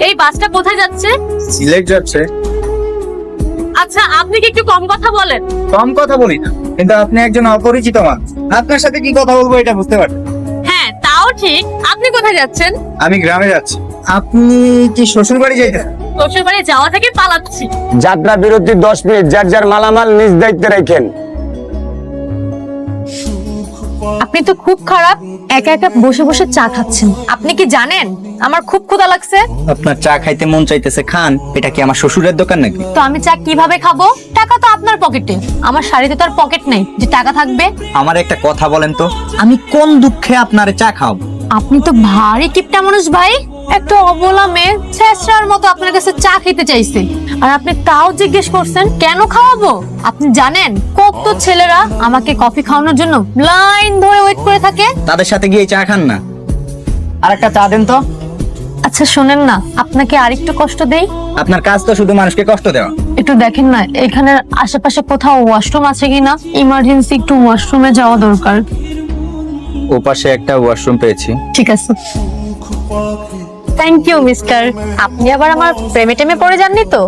এই বাসটা কোথায় যাচ্ছে? সিলেট যাচ্ছে। আচ্ছা, আপনি কি একটু কম কথা বলেন? কম কথা বলি না, কিন্তু আপনি একজন অপরিচিত মানুষ, আপনার সাথে কি কথা বলবো এটা বুঝতে পারছেন। হ্যাঁ, তাও ঠিক। আপনি কোথায় যাচ্ছেন? আমি গ্রামে যাচ্ছি। আপনি কি শ্বশুর বাড়ি যাইতেন? শ্বশুর বাড়ি যাওয়া থেকে পালাচ্ছি। যাত্রা বিরতি 10 মিনিট, যার যার মালামাল নিজ দায়িত্বে রাখেন। আপনি তো খুব খারাপ, একা একা বসে বসে চা খাচ্ছেন। আপনি কি জানেন আমার খুব ক্ষুধা লাগছে? আপনার চা খাইতে মন চাইতেছে, খান। এটা কি আমার শ্বশুরের দোকান নাকি? তো আমি চা কিভাবে খাবো? টাকা তো আপনার পকেটে, আমার শাড়িতে তো আর পকেট নেই যে টাকা থাকবে। আমার একটা কথা বলেন তো, আমি কোন দুঃখে আপনারে চা খাও? আপনি তো ভারী কিপটা মানুষ ভাই। একটা অবলা মেয়ে ছেঁচড়ার মতো আপনার কাছে চা খেতে চাইছে, আর আপনি তাও জিজ্ঞেস করছেন কেন খাওয়াবো? আপনি জানেন কত ছেলেরা আমাকে কফি খাওয়ানোর জন্য লাইন ধরে ওয়েট করে থাকে? তাদের সাথে গিয়ে চা খান না। আর একটা চা দেন তো। আচ্ছা শোনেন না, আপনাকে আরেকটু কষ্ট দেই। আপনার কাজ তো শুধু মানুষকে কষ্ট দেওয়া। একটু দেখেন না এখানে আশেপাশে কোথাও ওয়াশরুম আছে কিনা, ইমার্জেন্সি একটু ওয়াশরুমে যাওয়া দরকার। ওপাশে একটা ওয়াশরুম পেয়েছি। ঠিক আছে, থ্যাংক ইউ মিস্টার। আপনি আবার আমার প্রেমে টেমে পড়ে যাননি তো?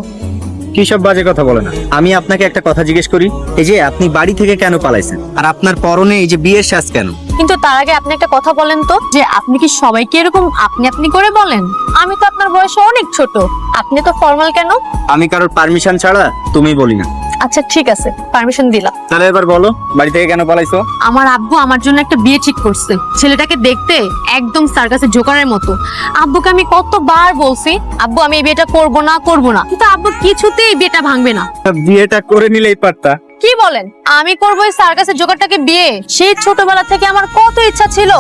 কি সব বাজে কথা বলে না। আমি আপনাকে একটা কথা জিজ্ঞেস করি, এই যে আপনি বাড়ি থেকে কেন পালাইছেন, আর আপনার পরনে এই যে বিয়ের সাজ কেন? কিন্তু তার আগে আপনি একটা কথা বলেন তো, যে আপনি কি সবাইকে এরকম আপনি আপনি করে বলেন? আমি তো আপনার বয়সে অনেক ছোট, আপনি তো ফর্মাল কেন? আমি কারোর পারমিশন ছাড়া তুমি বলি না। আচ্ছা ঠিক আছে, পারমিশন দিলাম। তাহলে এবার বলো, বাড়ি থেকে কেন পালাইছো? আমার আব্বু আমার জন্য একটা বিয়ে ঠিক করছে। ছেলেটাকে দেখতে একদম সার্কাসের জোকারের মতো। আব্বুকে আমি কতবার বলছি, আব্বু আমি এই বিয়েটা করব না, কিন্তু আব্বু কিছুতেই বিয়েটা ভাঙবে না। বিয়েটা করে নিলেই পারতা। কি বলেন? আমি করবো এই সার্কাসের জোকারটাকে বিয়ে? সেই ছোটবেলা থেকে আমার কত ইচ্ছা ছিল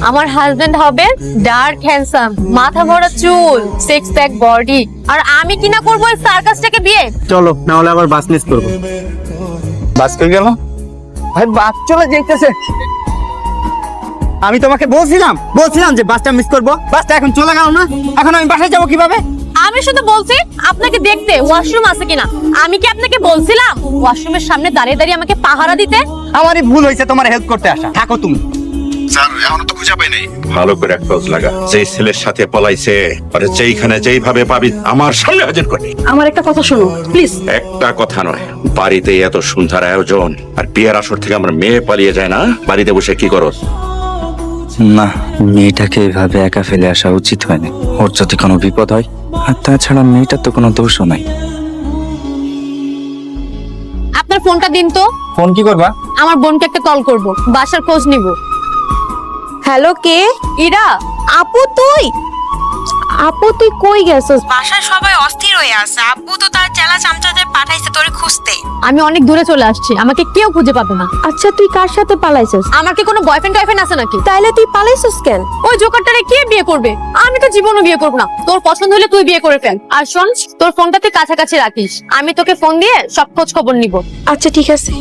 আমার হাজবেন্ড হবে ডার্ক হ্যান্ডসাম, মাথা ভরা চুল, সিক্স প্যাক বডি, আর আমি কিনা করবো এই সার্কাসটাকে বিয়ে? চলো, না হলে আবার বাস মিস করবো। বাস কই গেল? ভাই বাস চলে যাইতেছে। আমি তোমাকে বলছিলাম যে বাসটা মিস করবো, বাসটা এখন চলে গেল না। এখন আমি বাসায় যাবো কিভাবে? আমি শুধু বলছি আপনাকে দেখতে ওয়াশরুম আছে কিনা। আমি কি আপনাকে বলছিলাম ওয়াশরুমের সামনে দাঁড়িয়ে দাঁড়িয়ে আমাকে পাহারা দিতে? আমারই ভুল হয়েছে তোমার হেল্প করতে আসা। থাকো তুমি। স্যার এখনো তো খুঁজে পাই নাই। ভালো করে খোঁজ লাগা, যে ছেলের সাথে পলাইছে আরে যেইখানে যেইভাবে পাবি আমার সামনে হাজির করবি। আমার একটা কথা শোনো প্লিজ। একটা কথা নয়, বাড়িতে এত সুন্দর আয়োজন আর বিয়ের আসর থেকে আমার মেয়ে পালিয়ে যায় না, বাড়িতে বসে কি করস? না, মেয়েটাকে এভাবে একা ফেলে আসা উচিত হয়নি। ওর যদি কোনো বিপদ হয়, আর তাছাড়া মেয়েটার তো কোনো দোষও নাই। আপনার ফোনটা দিন তো। ফোন কি করবা? আমার বোনকে একটা কল করব, বাসার খোঁজ নিব। হ্যালো, কে? ইরা। আপু তুই? আপু তুই কই গেছস? বাসায় সবাই অস্থির হয়ে আছে। আব্বু তো তার চেলা চামচাদের পাঠাইছে তোরে খুঁজতে। আমি অনেক দূরে চলে আসছি, আমাকে কেউ খুঁজে পাবে না। আচ্ছা তুই কার সাথে পালাইছস? আমার কি কোনো বয়ফ্রেন্ড আছে নাকি? তাইলে তুই পালাইছস কেন? ওই জোকারটারে কে বিয়ে করবে? আমি তো জীবনও বিয়ে করব না। তোর পছন্দ হলে তুই বিয়ে করে ফেল। আর শোন, তোর ফোনটা তুই কাছাকাছি রাখিস, আমি তোকে ফোন দিয়ে সব খোঁজ খবর নিব। আচ্ছা ঠিক আছে।